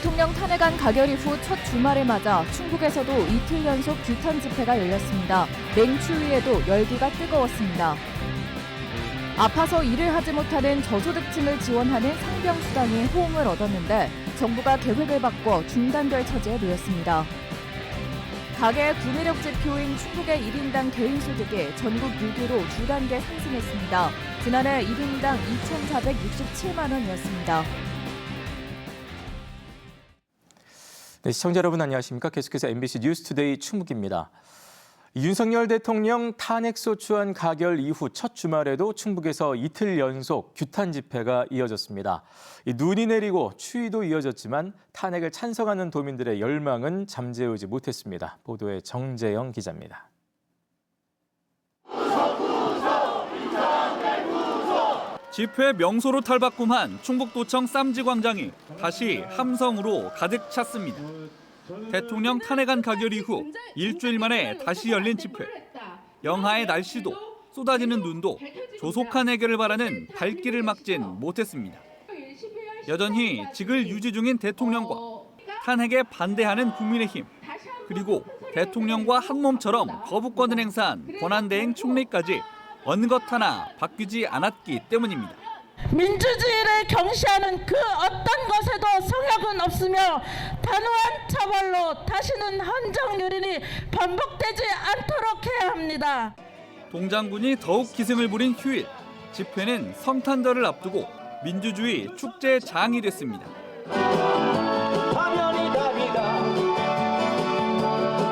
대통령 탄핵안 가결 이후 첫 주말을 맞아 충북에서도 이틀 연속 규탄 집회가 열렸습니다. 냉추위에도 열기가 뜨거웠습니다. 아파서 일을 하지 못하는 저소득층을 지원하는 상병수당이 호응을 얻었는데 정부가 계획을 바꿔 중단될 처지에 놓였습니다. 가계 구매력 지표인 충북의 1인당 개인소득이 전국 6위로 두 단계 상승했습니다. 지난해 1인당 2,467만 원이었습니다. 네, 시청자 여러분 안녕하십니까? 계속해서 MBC 뉴스투데이 충북입니다. 윤석열 대통령 탄핵소추안 가결 이후 첫 주말에도 충북에서 이틀 연속 규탄 집회가 이어졌습니다. 눈이 내리고 추위도 이어졌지만 탄핵을 찬성하는 도민들의 열망은 잠재우지 못했습니다. 보도에 정재영 기자입니다. 집회 명소로 탈바꿈한 충북도청 쌈지광장이 다시 함성으로 가득 찼습니다. 대통령 탄핵안 가결 이후 일주일 만에 다시 열린 집회. 영하의 날씨도 쏟아지는 눈도 조속한 해결을 바라는 발길을 막진 못했습니다. 여전히 직을 유지 중인 대통령과 탄핵에 반대하는 국민의힘, 그리고 대통령과 한몸처럼 거부권을 행사한 권한대행 총리까지 어느 것 하나 바뀌지 않았기 때문입니다. 민주주의를 경시하는 그 어떤 것에도 성역은 없으며 단호한 처벌로 다시는 헌정유린이 반복되지 않도록 해야 합니다. 동장군이 더욱 기승을 부린 휴일, 집회는 성탄절을 앞두고 민주주의 축제의 장이 됐습니다. 당연히 답이다.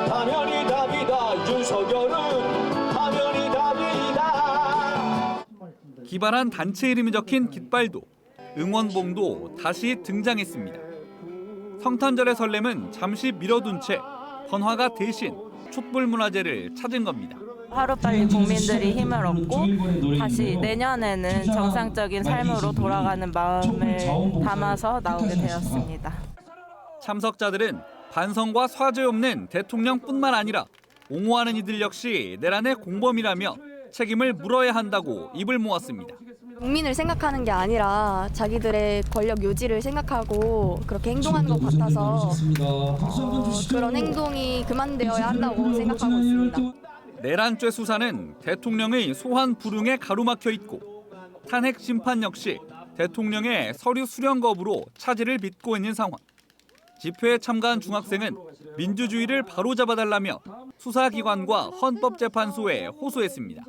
당연히 답이다. 윤석열은 당연히 답이다. 기발한 단체 이름이 적힌 깃발도, 응원봉도 다시 등장했습니다. 성탄절의 설렘은 잠시 미뤄둔 채 번화가 대신 촛불문화제를 찾은 겁니다. 하루빨리 국민들이 힘을 얻고 다시 내년에는 정상적인 삶으로 돌아가는 마음을 담아서 나오게 되었습니다. 참석자들은 반성과 사죄 없는 대통령뿐만 아니라 옹호하는 이들 역시 내란의 공범이라며 책임을 물어야 한다고 입을 모았습니다. 국민을 생각하는 게 아니라 자기들의 권력 유지를 생각하고 그렇게 행동하는 것 같아서 그런 행동이 그만되어야 한다고 생각하고 있습니다. 내란죄 수사는 대통령의 소환 불응에 가로막혀 있고 탄핵 심판 역시 대통령의 서류 수령 거부로 차질을 빚고 있는 상황. 집회에 참가한 중학생은 민주주의를 바로잡아달라며 수사기관과 헌법재판소에 호소했습니다.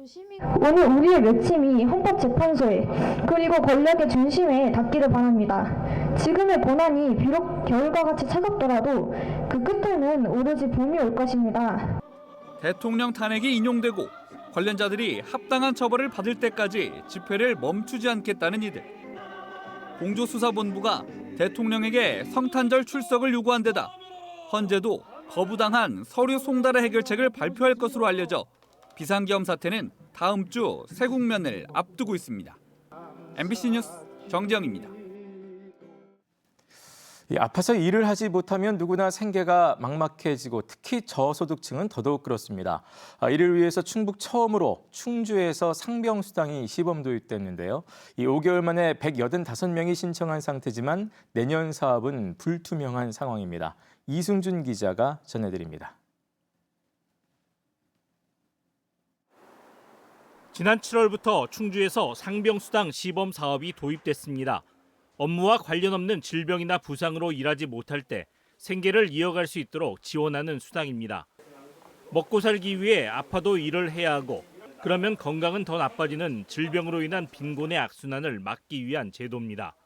오늘 우리의 외침이 헌법재판소에 그리고 권력의 중심에 닿기를 바랍니다. 지금의 고난이 비록 겨울과 같이 차갑더라도 그 끝에는 오로지 봄이 올 것입니다. 대통령 탄핵이 인용되고 관련자들이 합당한 처벌을 받을 때까지 집회를 멈추지 않겠다는 이들. 공조수사본부가 대통령에게 성탄절 출석을 요구한 데다 헌재도 거부당한 서류 송달의 해결책을 발표할 것으로 알려져 비상계엄 사태는 다음 주 새 국면을 앞두고 있습니다. MBC 뉴스 정재영입니다. 아파서 일을 하지 못하면 누구나 생계가 막막해지고 특히 저소득층은 더더욱 그렇습니다. 이를 위해서 충북 처음으로 충주에서 상병수당이 시범 도입됐는데요. 이 5개월 만에 185명이 신청한 상태지만 내년 사업은 불투명한 상황입니다. 이승준 기자가 전해드립니다. 지난 7월부터 충주에서 상병수당 시범 사업이 도입됐습니다. 업무와 관련 없는 질병이나 부상으로 일하지 못할 때 생계를 이어갈 수 있도록 지원하는 수당입니다. 먹고 살기 위해 아파도 일을 해야 하고 그러면 건강은 더 나빠지는 질병으로 인한 빈곤의 악순환을 막기 위한 제도입니다.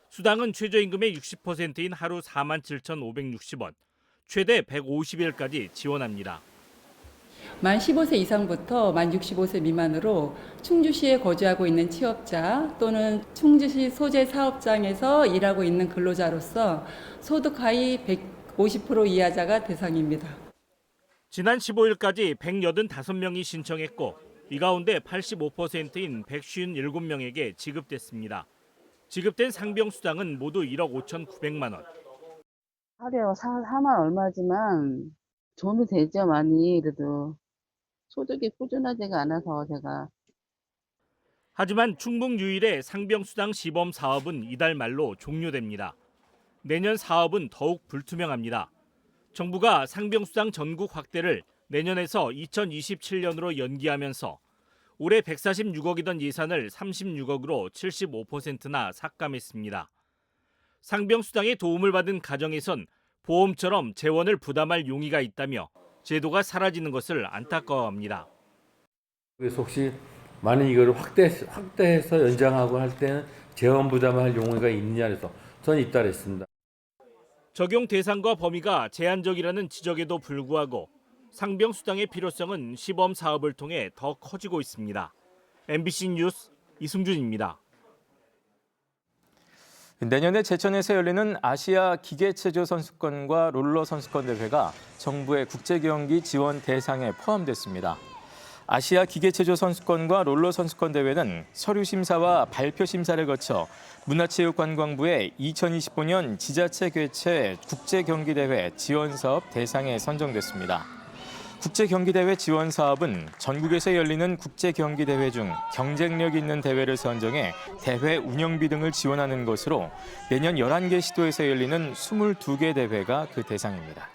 수당은 최저임금의 60%인 하루 47,560원, 최대 150일까지 지원합니다. 만 15세 이상부터 만 65세 미만으로 충주시에 거주하고 있는 취업자 또는 충주시 소재 사업장에서 일하고 있는 근로자로서 소득 하위 150% 이하자가 대상입니다. 지난 15일까지 185명이 신청했고 이 가운데 85%인 157명에게 지급됐습니다. 지급된 상병수당은 모두 1억 5,900만 원. 하루에 4만 얼마지만 도움이 되죠, 많이. 그래도 소득이 꾸준하지가 않아서 제가. 하지만 충북 유일의 상병수당 시범 사업은 이달 말로 종료됩니다. 내년 사업은 더욱 불투명합니다. 정부가 상병수당 전국 확대를 내년에서 2027년으로 연기하면서 올해 146억이던 예산을 36억으로 75%나 삭감했습니다. 상병수당의 도움을 받은 가정에선 보험처럼 재원을 부담할 용의가 있다며 제도가 사라지는 것을 안타까워합니다. 그래서 혹시 만약 이걸 확대해서 연장하고 할 때는 재원 부담할 용의가 있느냐 해서 저는 잇따랐습니다. 적용 대상과 범위가 제한적이라는 지적에도 불구하고 상병수당의 필요성은 시범 사업을 통해 더 커지고 있습니다. MBC 뉴스 이승준입니다. 내년에 제천에서 열리는 아시아 기계체조 선수권과 롤러 선수권 대회가 정부의 국제경기 지원 대상에 포함됐습니다. 아시아 기계체조 선수권과 롤러 선수권 대회는 서류 심사와 발표 심사를 거쳐 문화체육관광부의 2025년 지자체 개최 국제경기대회 지원사업 대상에 선정됐습니다. 국제경기대회 지원사업은 전국에서 열리는 국제경기대회 중 경쟁력 있는 대회를 선정해 대회 운영비 등을 지원하는 것으로 내년 11개 시도에서 열리는 22개 대회가 그 대상입니다.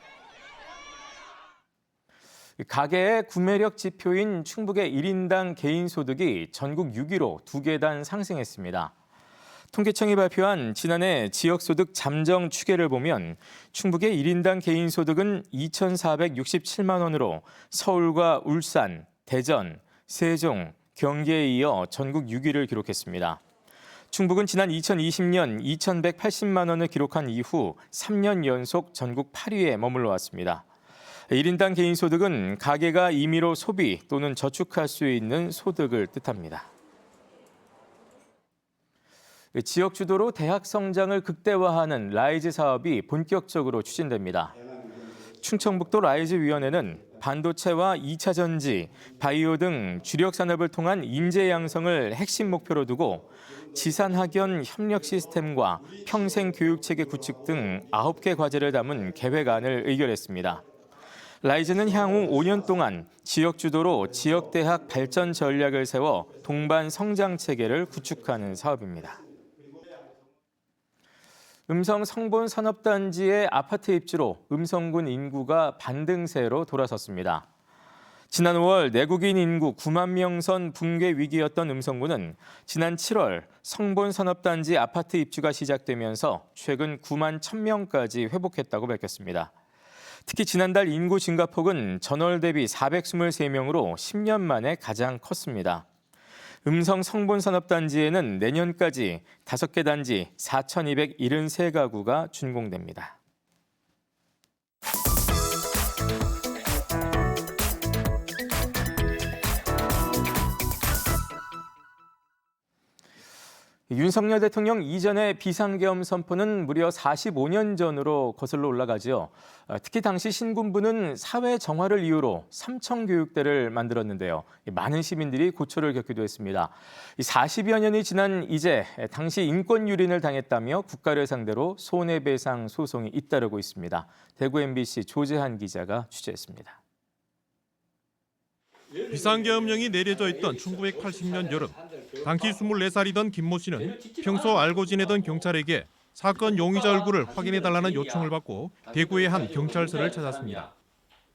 가계의 구매력 지표인 충북의 1인당 개인 소득이 전국 6위로 2계단 상승했습니다. 통계청이 발표한 지난해 지역소득 잠정 추계를 보면 충북의 1인당 개인 소득은 2,467만 원으로 서울과 울산, 대전, 세종, 경기에 이어 전국 6위를 기록했습니다. 충북은 지난 2020년 2,180만 원을 기록한 이후 3년 연속 전국 8위에 머물러 왔습니다. 1인당 개인 소득은 가계가 임의로 소비 또는 저축할 수 있는 소득을 뜻합니다. 지역 주도로 대학 성장을 극대화하는 라이즈 사업이 본격적으로 추진됩니다. 충청북도 라이즈위원회는 반도체와 2차 전지, 바이오 등 주력 산업을 통한 인재 양성을 핵심 목표로 두고 지산학연 협력 시스템과 평생 교육체계 구축 등 9개 과제를 담은 계획안을 의결했습니다. 라이즈는 향후 5년 동안 지역 주도로 지역대학 발전 전략을 세워 동반 성장 체계를 구축하는 사업입니다. 음성 성본 산업단지의 아파트 입주로 음성군 인구가 반등세로 돌아섰습니다. 지난 5월 내국인 인구 9만 명 선 붕괴 위기였던 음성군은 지난 7월 성본 산업단지 아파트 입주가 시작되면서 최근 9만 1,000명까지 회복했다고 밝혔습니다. 특히 지난달 인구 증가폭은 전월 대비 423명으로 10년 만에 가장 컸습니다. 음성 성본산업단지에는 내년까지 5개 단지 4,273가구가 준공됩니다. 윤석열 대통령 이전의 비상계엄 선포는 무려 45년 전으로 거슬러 올라가지요. 특히 당시 신군부는 사회 정화를 이유로 삼청교육대를 만들었는데요. 많은 시민들이 고초를 겪기도 했습니다. 40여 년이 지난 이제 당시 인권 유린을 당했다며 국가를 상대로 손해배상 소송이 잇따르고 있습니다. 대구 MBC 조재한 기자가 취재했습니다. 비상계엄령이 내려져 있던 1980년 여름, 당시 24살이던 김모 씨는 평소 알고 지내던 경찰에게 사건 용의자 얼굴을 확인해달라는 요청을 받고 대구의 한 경찰서를 찾았습니다.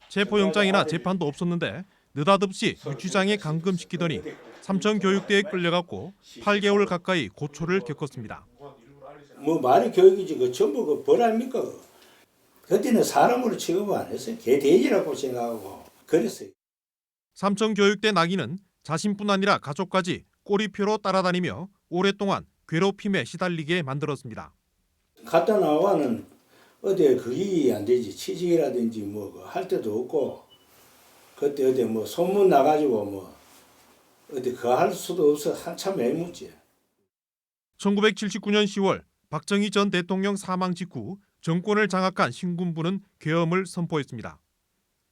체포영장이나 재판도 없었는데 느닷없이 유치장에 감금시키더니 삼청교육대에 끌려갔고 8개월 가까이 고초를 겪었습니다. 말이 교육이지 그 전부 벌 아닙니까? 그때는 사람으로 취급 안 했어요. 개돼지라고 생각하고 그랬어요. 삼청교육대 낙인은 자신뿐 아니라 가족까지 꼬리표로 따라다니며 오랫동안 괴롭힘에 시달리게 만들었습니다. 갔다 나와는 어디 그게 안 되지. 취직이라든지 뭐 할 때도 없고 그때 어디 뭐 소문 나가지고 뭐 어디 그 할 수도 없어 한참 애mus지. 1979년 10월 박정희 전 대통령 사망 직후 정권을 장악한 신군부는 계엄을 선포했습니다.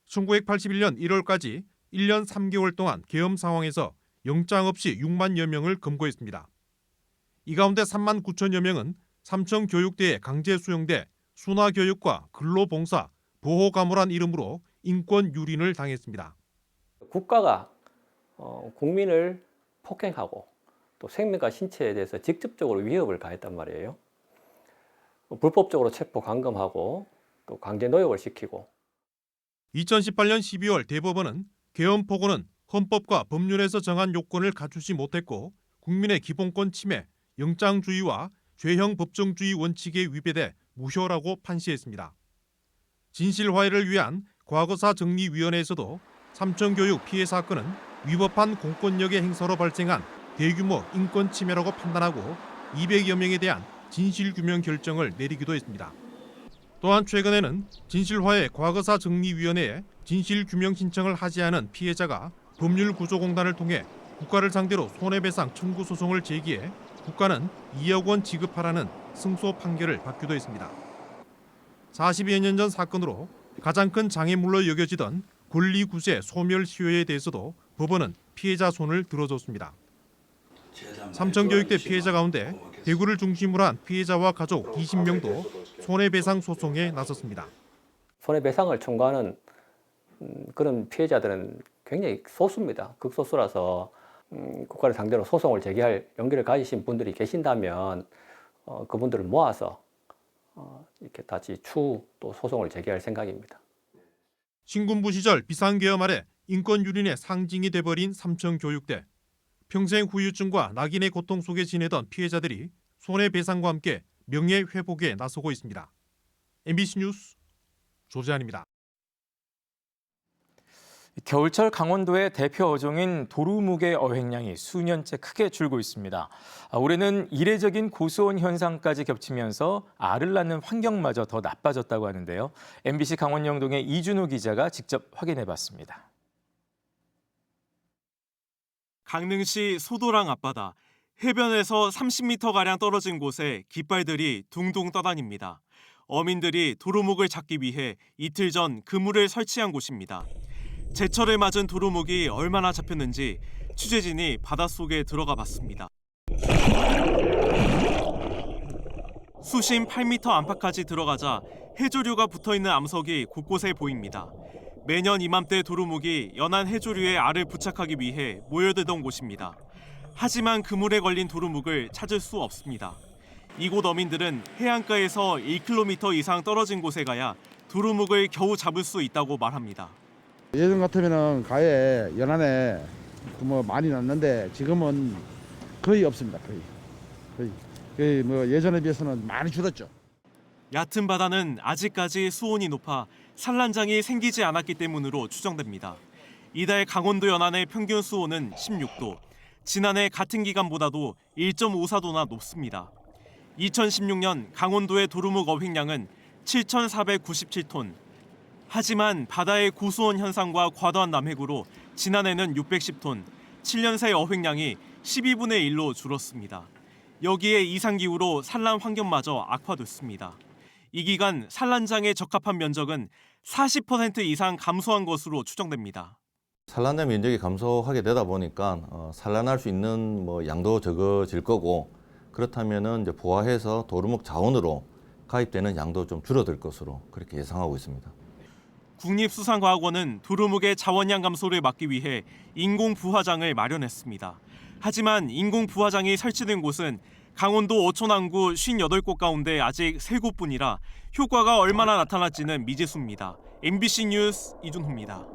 1981년 1월까지 1년 3개월 동안 계엄 상황에서 영장 없이 6만여 명을 검거했습니다. 이 가운데 3만 9천여 명은 삼청교육대에 강제 수용돼 순화교육과 근로봉사, 보호감호란 이름으로 인권 유린을 당했습니다. 국가가 국민을 폭행하고 또 생명과 신체에 대해서 직접적으로 위협을 가했단 말이에요. 불법적으로 체포 감금하고 또 강제 노역을 시키고 2018년 12월 대법원은 계엄 포고는 헌법과 법률에서 정한 요건을 갖추지 못했고 국민의 기본권 침해, 영장주의와 죄형 법정주의 원칙에 위배돼 무효라고 판시했습니다. 진실화해를 위한 과거사 정리위원회에서도 삼청교육 피해 사건은 위법한 공권력의 행사로 발생한 대규모 인권 침해라고 판단하고 200여 명에 대한 진실규명 결정을 내리기도 했습니다. 또한 최근에는 진실화해 과거사 정리위원회에 진실규명 신청을 하지 않은 피해자가 법률구조공단을 통해 국가를 상대로 손해배상 청구 소송을 제기해 국가는 2억 원 지급하라는 승소 판결을 받기도 했습니다. 40여 년 전 사건으로 가장 큰 장애물로 여겨지던 권리구제 소멸 시효에 대해서도 법원은 피해자 손을 들어줬습니다. 삼청교육대 피해자 가운데 대구를 중심으로 한 피해자와 가족 20명도 손해배상 소송에 나섰습니다. 손해배상을 청구하는 그런 피해자들은 굉장히 소수입니다. 극소수라서 국가를 상대로 소송을 제기할 용기를 가지신 분들이 계신다면 그분들을 모아서 이렇게 다시 추후 또 소송을 제기할 생각입니다. 신군부 시절 비상계엄 아래 인권유린의 상징이 돼버린 삼청교육대. 평생 후유증과 낙인의 고통 속에 지내던 피해자들이 손해배상과 함께 명예회복에 나서고 있습니다. MBC 뉴스 조재환입니다. 겨울철 강원도의 대표 어종인 도루묵의 어획량이 수년째 크게 줄고 있습니다. 올해는 이례적인 고수온 현상까지 겹치면서 알을 낳는 환경마저 더 나빠졌다고 하는데요. MBC 강원 영동의 이준호 기자가 직접 확인해봤습니다. 강릉시 소도랑 앞바다, 해변에서 30m가량 떨어진 곳에 깃발들이 둥둥 떠다닙니다. 어민들이 도루묵을 잡기 위해 이틀 전 그물을 설치한 곳입니다. 제철을 맞은 도루묵이 얼마나 잡혔는지 취재진이 바닷속에 들어가 봤습니다. 수심 8m 안팎까지 들어가자 해조류가 붙어있는 암석이 곳곳에 보입니다. 매년 이맘때 도루묵이 연안 해조류의 알을 부착하기 위해 모여들던 곳입니다. 하지만 그물에 걸린 도루묵을 찾을 수 없습니다. 이곳 어민들은 해안가에서 1km 이상 떨어진 곳에 가야 도루묵을 겨우 잡을 수 있다고 말합니다. 예전 같으면은 가에 연안에 많이 났는데 지금은 거의 없습니다. 거의 예전에 비해서는 많이 줄었죠. 얕은 바다는 아직까지 수온이 높아 산란장이 생기지 않았기 때문으로 추정됩니다. 이달 강원도 연안의 평균 수온은 16도, 지난해 같은 기간보다도 1.54도나 높습니다. 2016년 강원도의 도루묵 어획량은 7,497톤. 하지만 바다의 고수온 현상과 과도한 남획으로 지난해는 610톤, 7년 새 어획량이 12분의 1로 줄었습니다. 여기에 이상기후로 산란 환경마저 악화됐습니다. 이 기간 산란장에 적합한 면적은 40% 이상 감소한 것으로 추정됩니다. 산란장 면적이 감소하게 되다 보니까 산란할 수 있는 양도 적어질 거고, 그렇다면은 이제 부화해서 도루묵 자원으로 가입되는 양도 좀 줄어들 것으로 그렇게 예상하고 있습니다. 국립수산과학원은 도루묵의 자원량 감소를 막기 위해 인공 부화장을 마련했습니다. 하지만 인공 부화장이 설치된 곳은 강원도 어촌항구 58곳 가운데 아직 3곳뿐이라 효과가 얼마나 나타날지는 미지수입니다. MBC 뉴스 이준호입니다.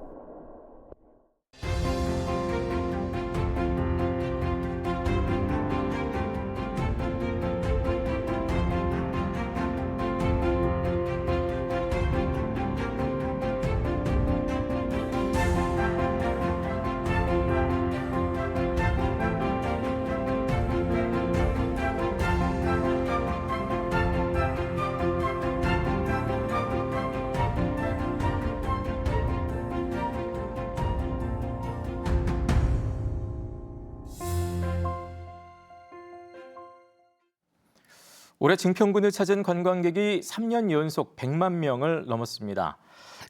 올해 증평군을 찾은 관광객이 3년 연속 100만 명을 넘었습니다.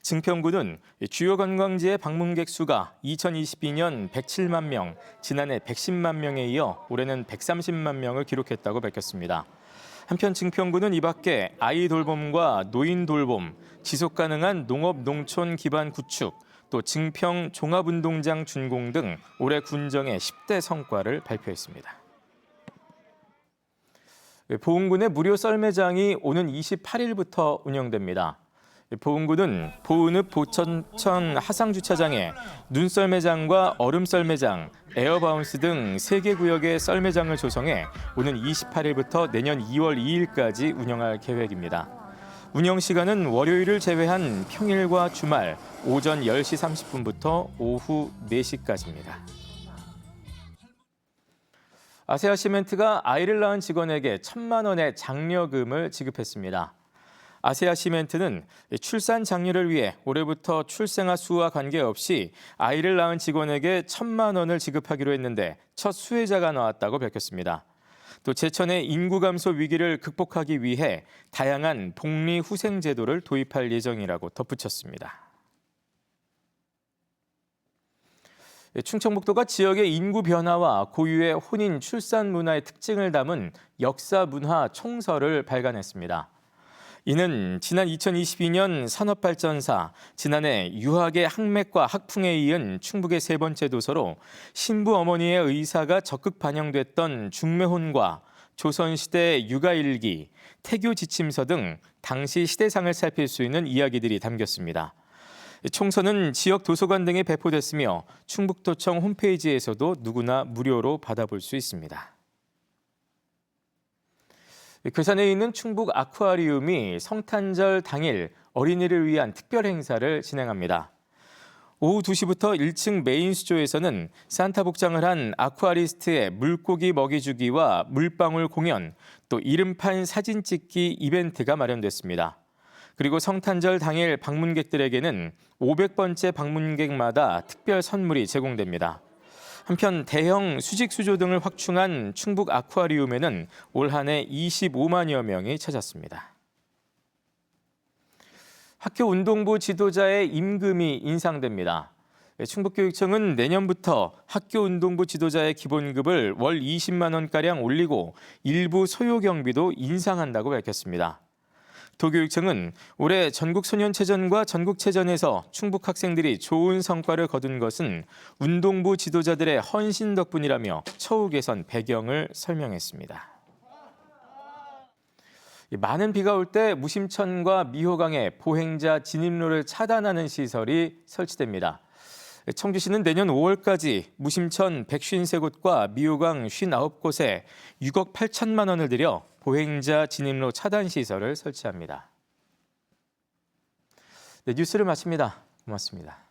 증평군은 주요 관광지의 방문객 수가 2022년 107만 명, 지난해 110만 명에 이어 올해는 130만 명을 기록했다고 밝혔습니다. 한편 증평군은 이 밖에 아이 돌봄과 노인 돌봄, 지속 가능한 농업 농촌 기반 구축, 또 증평 종합운동장 준공 등 올해 군정의 10대 성과를 발표했습니다. 보은군의 무료 썰매장이 오는 28일부터 운영됩니다. 보은군은 보은읍 보천천 하상주차장에 눈썰매장과 얼음썰매장, 에어바운스 등 3개 구역의 썰매장을 조성해 오는 28일부터 내년 2월 2일까지 운영할 계획입니다. 운영 시간은 월요일을 제외한 평일과 주말 오전 10시 30분부터 오후 4시까지입니다. 아세아시멘트가 아이를 낳은 직원에게 1,000만 원의 장려금을 지급했습니다. 아세아시멘트는 출산 장려를 위해 올해부터 출생아 수와 관계없이 아이를 낳은 직원에게 1,000만 원을 지급하기로 했는데 첫 수혜자가 나왔다고 밝혔습니다. 또 제천의 인구 감소 위기를 극복하기 위해 다양한 복리 후생 제도를 도입할 예정이라고 덧붙였습니다. 충청북도가 지역의 인구 변화와 고유의 혼인 출산 문화의 특징을 담은 역사 문화 총서를 발간했습니다. 이는 지난 2022년 산업발전사, 지난해 유학의 학맥과 학풍에 이은 충북의 3번째 도서로 신부 어머니의 의사가 적극 반영됐던 중매혼과 조선시대 육아일기, 태교 지침서 등 당시 시대상을 살필 수 있는 이야기들이 담겼습니다. 총서는 지역 도서관 등에 배포됐으며 충북도청 홈페이지에서도 누구나 무료로 받아볼 수 있습니다. 괴산에 있는 충북 아쿠아리움이 성탄절 당일 어린이를 위한 특별 행사를 진행합니다. 오후 2시부터 1층 메인 수조에서는 산타 복장을 한 아쿠아리스트의 물고기 먹이주기와 물방울 공연, 또 이름판 사진 찍기 이벤트가 마련됐습니다. 그리고 성탄절 당일 방문객들에게는 500번째 방문객마다 특별 선물이 제공됩니다. 한편 대형 수직 수조 등을 확충한 충북 아쿠아리움에는 올 한 해 25만여 명이 찾았습니다. 학교 운동부 지도자의 임금이 인상됩니다. 충북교육청은 내년부터 학교 운동부 지도자의 기본급을 월 20만 원가량 올리고 일부 소요 경비도 인상한다고 밝혔습니다. 도교육청은 올해 전국소년체전과 전국체전에서 충북 학생들이 좋은 성과를 거둔 것은 운동부 지도자들의 헌신 덕분이라며 처우 개선 배경을 설명했습니다. 많은 비가 올 때 무심천과 미호강에 보행자 진입로를 차단하는 시설이 설치됩니다. 청주시는 내년 5월까지 무심천 153곳과 미호강 59곳에 6억 8천만 원을 들여 보행자 진입로 차단 시설을 설치합니다. 네, 뉴스를 마칩니다. 고맙습니다.